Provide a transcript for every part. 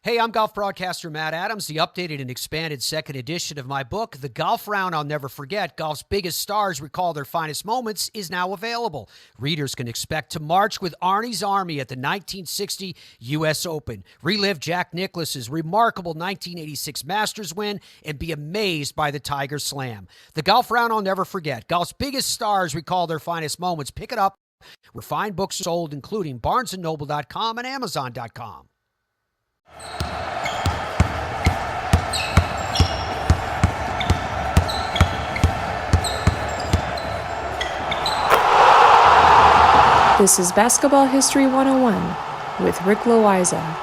Hey, I'm golf broadcaster Matt Adams. The updated and expanded second edition of my book, The Golf Round I'll Never Forget, Golf's Biggest Stars Recall Their Finest Moments, is now available. Readers can expect to march with Arnie's Army at the 1960 U.S. Open, relive Jack Nicklaus's remarkable 1986 Masters win, and be amazed by the Tiger Slam. The Golf Round I'll Never Forget, Golf's Biggest Stars Recall Their Finest Moments. Pick it up where fine books are sold, including BarnesandNoble.com and Amazon.com. This is Basketball History 101 with Rick Loayza.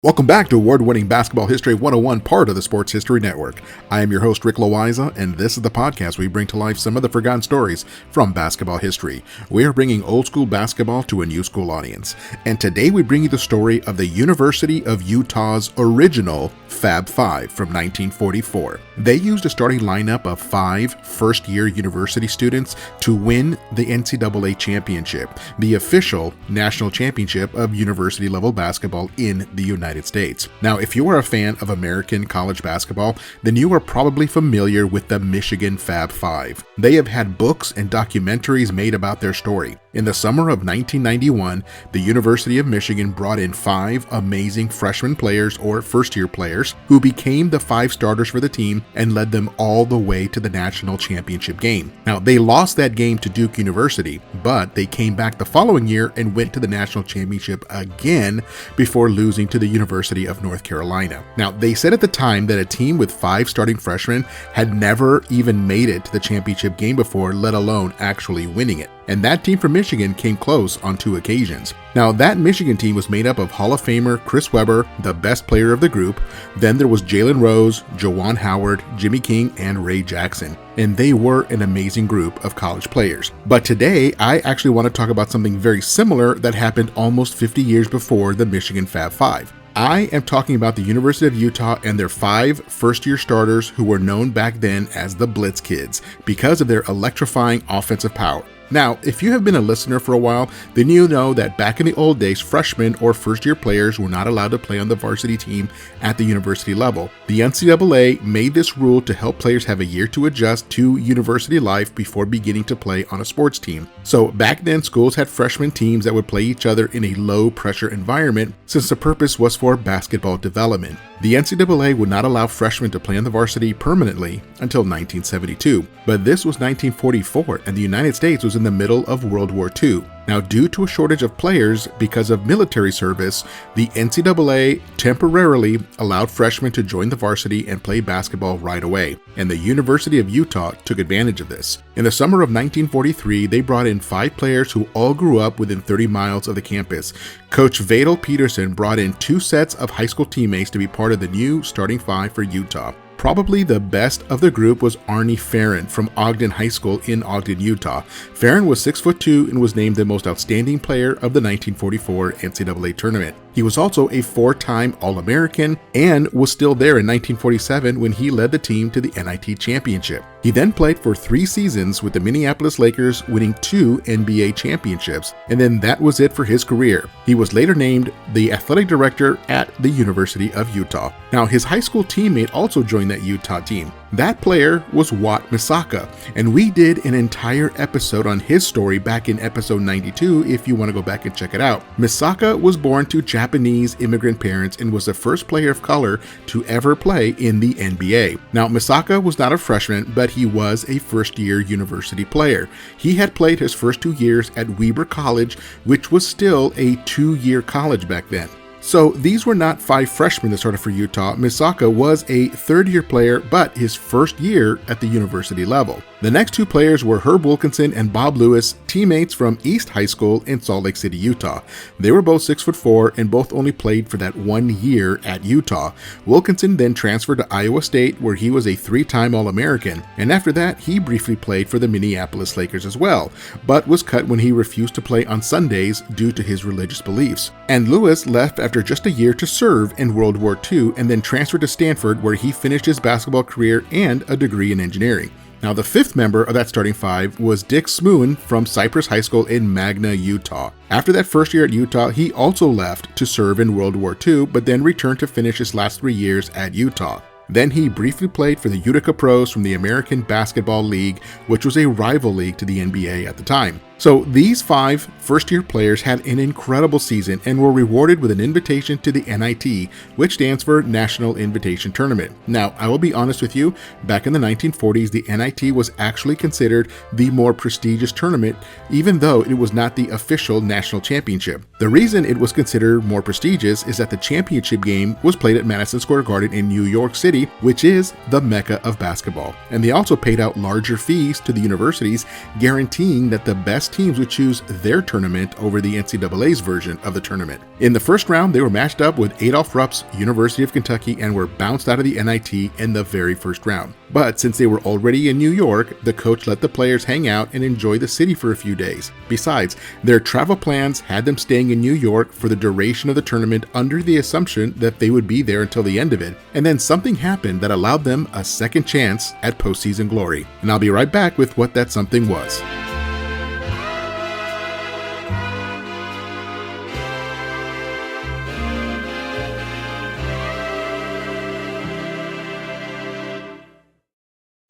Welcome back to award-winning Basketball History 101, part of the Sports History Network. I am your host, Rick Loayza, and this is the podcast where we bring to life some of the forgotten stories from basketball history. We are bringing old-school basketball to a new school audience. And today we bring you the story of the University of Utah's original Fab Five from 1944. They used a starting lineup of 5 first-year university students to win the NCAA Championship, the official national championship of university-level basketball in the United States. Now, if you are a fan of American college basketball, then you are probably familiar with the Michigan Fab Five. They have had books and documentaries made about their story. In the summer of 1991, the University of Michigan brought in 5 amazing freshman players or first-year players who became the 5 starters for the team and led them all the way to the national championship game. Now, they lost that game to Duke University, but they came back the following year and went to the national championship again before losing to the University of North Carolina. Now, they said at the time that a team with 5 starting freshmen had never even made it to the championship game before, let alone actually winning it. And that team from Michigan came close on 2 occasions. Now, that Michigan team was made up of Hall of Famer Chris Webber, the best player of the group. Then there was Jalen Rose, Juwan Howard, Jimmy King, and Ray Jackson. And they were an amazing group of college players. But today, I actually want to talk about something very similar that happened almost 50 years before the Michigan Fab Five. I am talking about the University of Utah and their 5 first-year starters who were known back then as the Blitz Kids because of their electrifying offensive power. Now, if you have been a listener for a while, then you know that back in the old days, freshmen or first-year players were not allowed to play on the varsity team at the university level. The NCAA made this rule to help players have a year to adjust to university life before beginning to play on a sports team. So back then, schools had freshman teams that would play each other in a low-pressure environment since the purpose was for basketball development. The NCAA would not allow freshmen to play on the varsity permanently until 1972, but this was 1944 and the United States was in the middle of World War II. Now, due to a shortage of players because of military service, the NCAA temporarily allowed freshmen to join the varsity and play basketball right away, and the University of Utah took advantage of this. In the summer of 1943, they brought in 5 players who all grew up within 30 miles of the campus. Coach Vadel Peterson brought in 2 sets of high school teammates to be part of the new starting 5 for Utah. Probably the best of the group was Arnie Farron from Ogden High School in Ogden, Utah. Farron was 6'2" and was named the most outstanding player of the 1944 NCAA Tournament. He was also a 4-time All-American and was still there in 1947 when he led the team to the NIT Championship. He then played for 3 seasons with the Minneapolis Lakers, winning 2 NBA championships, and then that was it for his career. He was later named the athletic director at the University of Utah. Now, his high school teammate also joined that Utah team. That player was Wat Misaka, and we did an entire episode on his story back in episode 92 if you want to go back and check it out. Misaka was born to Japanese immigrant parents and was the first player of color to ever play in the NBA. Now, Misaka was not a freshman, but he was a first-year university player. He had played his first 2 years at Weber College, which was still a 2-year college back then. So these were not 5 freshmen that started for Utah. Misaka was a 3rd-year player, but his first year at the university level. The next 2 players were Herb Wilkinson and Bob Lewis, teammates from East High School in Salt Lake City, Utah. They were both 6'4" and both only played for that 1 year at Utah. Wilkinson then transferred to Iowa State, where he was a 3-time All-American, and after that, he briefly played for the Minneapolis Lakers as well, but was cut when he refused to play on Sundays due to his religious beliefs. And Lewis left after just a year to serve in World War II and then transferred to Stanford, where he finished his basketball career and a degree in engineering. Now, the fifth member of that starting five was Dick Smoon from Cypress High School in Magna, Utah. After that first year at Utah, he also left to serve in World War II, but then returned to finish his last 3 years at Utah. Then he briefly played for the Utica Pros from the American Basketball League, which was a rival league to the NBA at the time. So these 5 first-year players had an incredible season and were rewarded with an invitation to the NIT, which stands for National Invitation Tournament. Now, I will be honest with you, back in the 1940s, the NIT was actually considered the more prestigious tournament, even though it was not the official national championship. The reason it was considered more prestigious is that the championship game was played at Madison Square Garden in New York City, which is the mecca of basketball. And they also paid out larger fees to the universities, guaranteeing that the best teams would choose their tournament over the NCAA's version of the tournament. In the first round, they were matched up with Adolph Rupp's University of Kentucky and were bounced out of the NIT in the very first round. But since they were already in New York, the coach let the players hang out and enjoy the city for a few days. Besides, their travel plans had them staying in New York for the duration of the tournament under the assumption that they would be there until the end of it. And then something happened that allowed them a second chance at postseason glory. And I'll be right back with what that something was.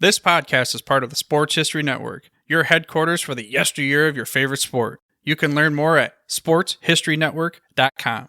This podcast is part of the Sports History Network, your headquarters for the yesteryear of your favorite sport. You can learn more at sportshistorynetwork.com.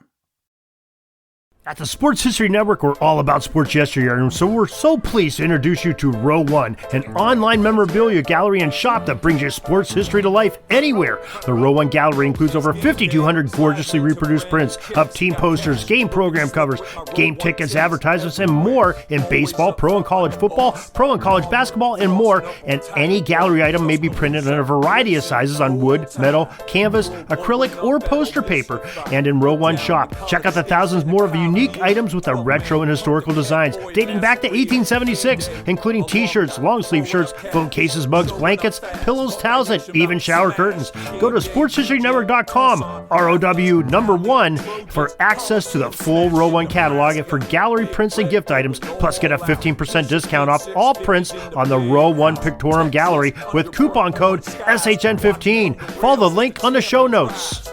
At the Sports History Network, we're all about sports yesteryear, and so we're so pleased to introduce you to Row One, an online memorabilia gallery and shop that brings your sports history to life anywhere. The Row One gallery includes over 5,200 gorgeously reproduced prints of team posters, game program covers, game tickets, advertisements, and more in baseball, pro and college football, pro and college basketball, and more. And any gallery item may be printed in a variety of sizes on wood, metal, canvas, acrylic, or poster paper. And in Row One shop, check out the thousands more of unique items with the retro and historical designs dating back to 1876, including t-shirts, long sleeve shirts, phone cases, mugs, blankets, pillows, towels, and even shower curtains. Go to sportshistorynetwork.com, ROW1, for access to the full Row One catalog and for gallery prints and gift items, plus get a 15% discount off all prints on the Row One Pictorium Gallery with coupon code SHN15. Follow the link on the show notes.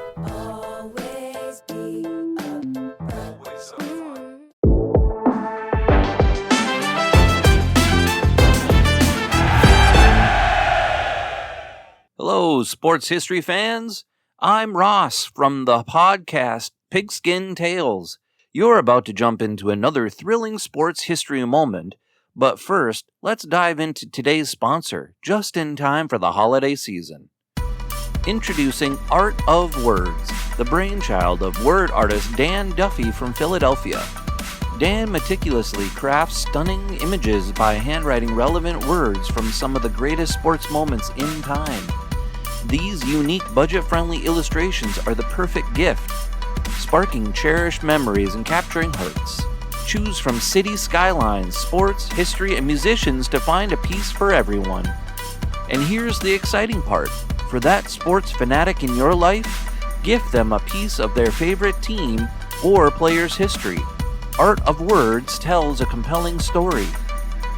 Hello, sports history fans. I'm Ross from the podcast Pigskin Tales. You're about to jump into another thrilling sports history moment, but first, let's dive into today's sponsor, just in time for the holiday season. Introducing Art of Words, the brainchild of word artist Dan Duffy from Philadelphia. Dan meticulously crafts stunning images by handwriting relevant words from some of the greatest sports moments in time. These unique, budget-friendly illustrations are the perfect gift, sparking cherished memories and capturing hearts. Choose from city skylines, sports, history, and musicians to find a piece for everyone. And here's the exciting part. For that sports fanatic in your life, gift them a piece of their favorite team or player's history. Art of Words tells a compelling story.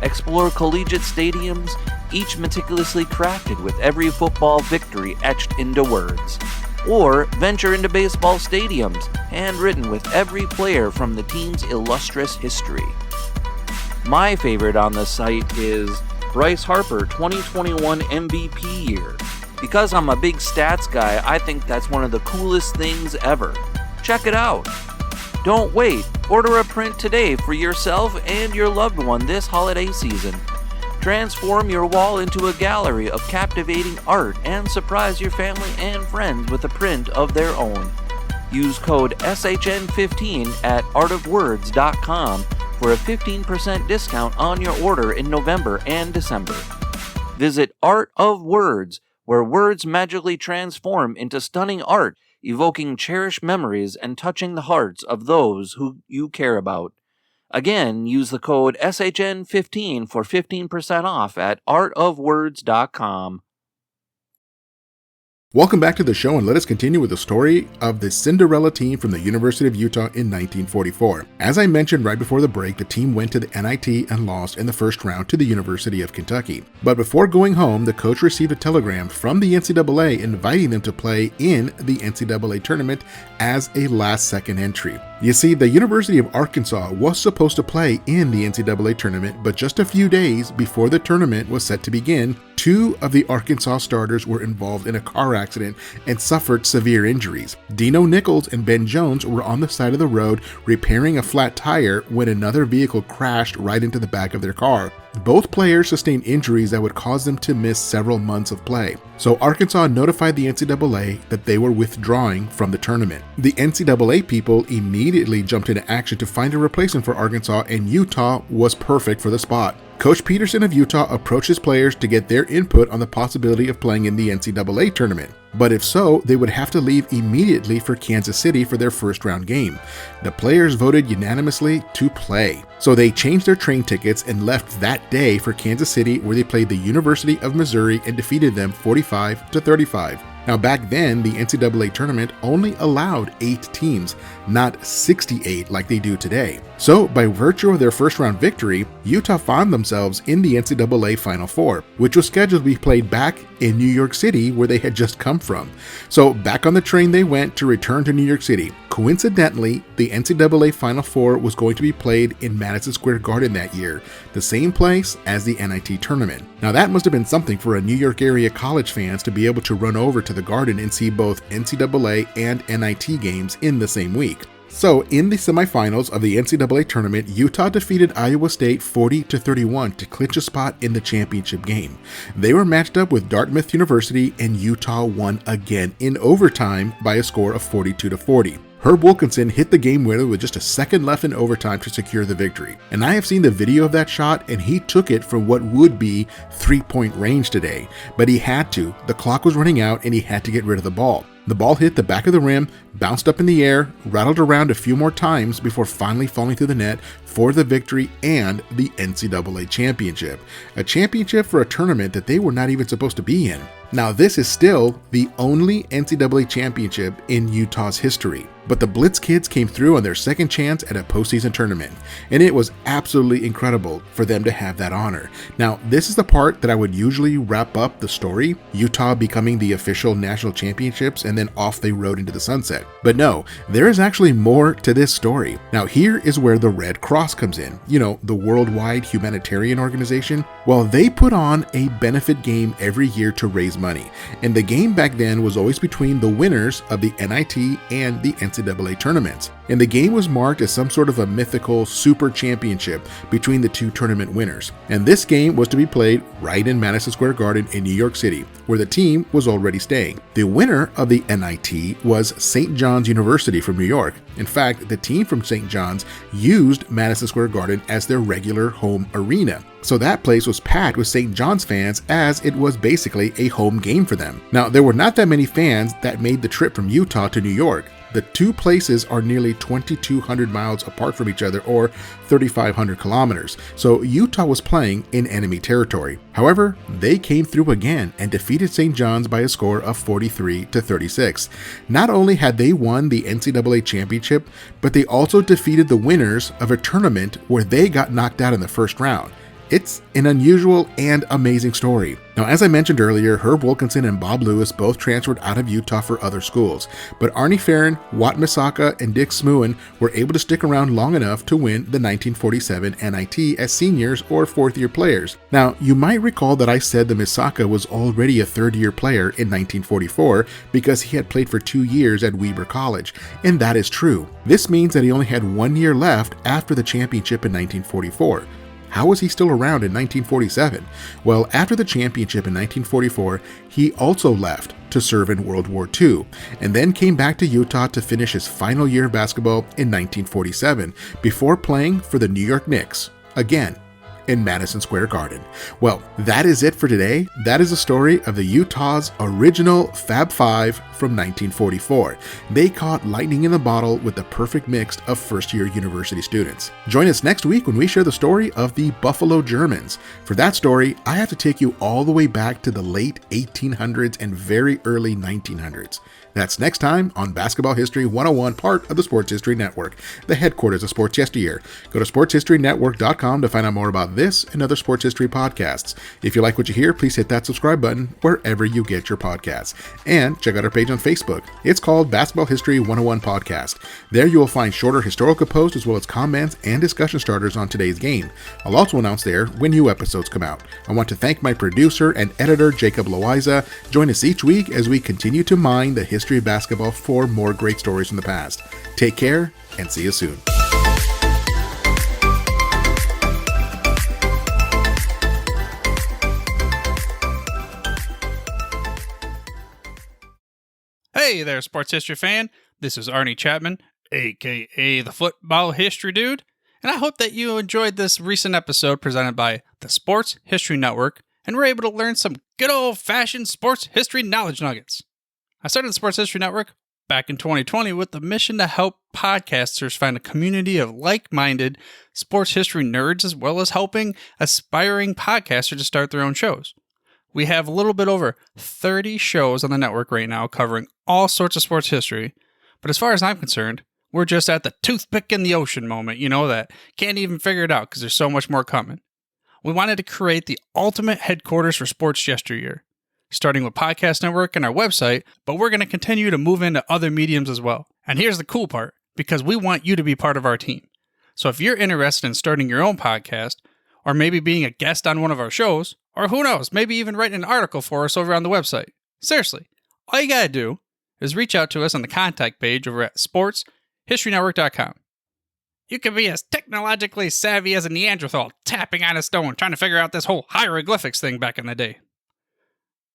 Explore collegiate stadiums, each meticulously crafted with every football victory etched into words. Or venture into baseball stadiums, handwritten with every player from the team's illustrious history. My favorite on the site is Bryce Harper 2021 MVP year. Because I'm a big stats guy, I think that's one of the coolest things ever. Check it out. Don't wait. Order a print today for yourself and your loved one this holiday season. Transform your wall into a gallery of captivating art and surprise your family and friends with a print of their own. Use code SHN15 at artofwords.com for a 15% discount on your order in November and December. Visit Art of Words, where words magically transform into stunning art, evoking cherished memories and touching the hearts of those who you care about. Again, use the code SHN15 for 15% off at artofwords.com. Welcome back to the show, and let us continue with the story of the Cinderella team from the University of Utah in 1944. As I mentioned right before the break, the team went to the NIT and lost in the first round to the University of Kentucky. But before going home, the coach received a telegram from the NCAA inviting them to play in the NCAA tournament as a last-second entry. You see, the University of Arkansas was supposed to play in the NCAA tournament, but just a few days before the tournament was set to begin, 2 of the Arkansas starters were involved in a car accident and suffered severe injuries. Dino Nichols and Ben Jones were on the side of the road repairing a flat tire when another vehicle crashed right into the back of their car. Both players sustained injuries that would cause them to miss several months of play. So Arkansas notified the NCAA that they were withdrawing from the tournament. The NCAA people immediately jumped into action to find a replacement for Arkansas, and Utah was perfect for the spot. Coach Peterson of Utah approached his players to get their input on the possibility of playing in the NCAA tournament. But if so, they would have to leave immediately for Kansas City for their first round game. The players voted unanimously to play. So they changed their train tickets and left that day for Kansas City, where they played the University of Missouri and defeated them 45-35. Now back then, the NCAA tournament only allowed 8 teams, not 68 like they do today. So by virtue of their first round victory, Utah found themselves in the NCAA Final Four, which was scheduled to be played back in New York City, where they had just come from. So back on the train they went to return to New York City. Coincidentally, the NCAA Final Four was going to be played in Madison Square Garden that year, the same place as the NIT tournament. Now that must have been something for a New York area college fans to be able to run over to the Garden and see both NCAA and NIT games in the same week. So in the semifinals of the NCAA tournament, Utah defeated Iowa State 40-31 to clinch a spot in the championship game. They were matched up with Dartmouth University, and Utah won again in overtime by a score of 42-40. Herb Wilkinson hit the game winner with just a second left in overtime to secure the victory. And I have seen the video of that shot, and he took it from what would be 3-point range today. But he had to. The clock was running out, and he had to get rid of the ball. The ball hit the back of the rim, bounced up in the air, rattled around a few more times before finally falling through the net for the victory and the NCAA championship. A championship for a tournament that they were not even supposed to be in. Now, this is still the only NCAA championship in Utah's history, but the Blitz kids came through on their second chance at a postseason tournament, and it was absolutely incredible for them to have that honor. Now, this is the part that I would usually wrap up the story, Utah becoming the official national championships, and then off they rode into the sunset. But no, there is actually more to this story. Now, here is where the Red Cross comes in, the worldwide humanitarian organization. Well, they put on a benefit game every year to raise money, and the game back then was always between the winners of the NIT and the NCAA tournaments, and the game was marked as some sort of a mythical super championship between the 2 tournament winners. And this game was to be played right in Madison Square Garden in New York City, where the team was already staying. The winner of the NIT was St. John's University from New York. In fact, the team from St. John's used Madison Square Garden as their regular home arena. So that place was packed with St. John's fans, as it was basically a home game for them. Now, there were not that many fans that made the trip from Utah to New York. The 2 places are nearly 2,200 miles apart from each other, or 3,500 kilometers. So Utah was playing in enemy territory. However, they came through again and defeated St. John's by a score of 43-36. Not only had they won the NCAA championship, but they also defeated the winners of a tournament where they got knocked out in the first round. It's an unusual and amazing story. Now, as I mentioned earlier, Herb Wilkinson and Bob Lewis both transferred out of Utah for other schools, but Arnie Farron, Watt Misaka, and Dick Smooen were able to stick around long enough to win the 1947 NIT as seniors or 4th-year players. Now, you might recall that I said that Misaka was already a 3rd-year player in 1944 because he had played for 2 years at Weber College, and that is true. This means that he only had 1 year left after the championship in 1944. How was he still around in 1947? Well, after the championship in 1944, he also left to serve in World War II, and then came back to Utah to finish his final year of basketball in 1947, before playing for the New York Knicks, again in Madison Square Garden. Well, that is it for today. That is the story of the Utah's original Fab Five from 1944. They caught lightning in the bottle with the perfect mix of first-year university students. Join us next week when we share the story of the Buffalo Germans. For that story, I have to take you all the way back to the late 1800s and very early 1900s. That's next time on Basketball History 101, part of the Sports History Network, the headquarters of Sports Yesteryear. Go to sportshistorynetwork.com to find out more about this and other sports history podcasts. If you like what you hear, please hit that subscribe button wherever you get your podcasts. And check out our page on Facebook. It's called Basketball History 101 Podcast. There you will find shorter historical posts as well as comments and discussion starters on today's game. I'll also announce there when new episodes come out. I want to thank my producer and editor, Jacob Loayza. Join us each week as we continue to mine the history of basketball for more great stories from the past. Take care and see you soon. Hey there, sports history fan. This is Arnie Chapman, aka the Football History Dude, and I hope that you enjoyed this recent episode presented by the Sports History Network and were able to learn some good old-fashioned sports history knowledge nuggets. I started the Sports History Network back in 2020 with the mission to help podcasters find a community of like-minded sports history nerds, as well as helping aspiring podcasters to start their own shows. We have a little bit over 30 shows on the network right now covering all sorts of sports history, but as far as I'm concerned, we're just at the toothpick in the ocean moment, that can't even figure it out because there's so much more coming. We wanted to create the ultimate headquarters for sports yesteryear, starting with Podcast Network and our website, but we're going to continue to move into other mediums as well. And here's the cool part, because we want you to be part of our team. So if you're interested in starting your own podcast, or maybe being a guest on one of our shows, or who knows, maybe even writing an article for us over on the website. Seriously, all you gotta do is reach out to us on the contact page over at sportshistorynetwork.com. You can be as technologically savvy as a Neanderthal tapping on a stone trying to figure out this whole hieroglyphics thing back in the day.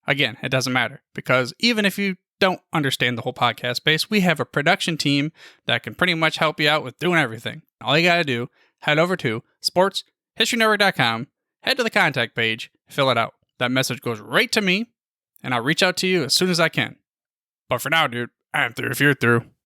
Again, it doesn't matter, because even if you don't understand the whole podcast space, we have a production team that can pretty much help you out with doing everything. All you gotta do, head over to sportshistorynetwork.com, head to the contact page, fill it out. That message goes right to me, and I'll reach out to you as soon as I can. But for now, dude, I'm through if you're through.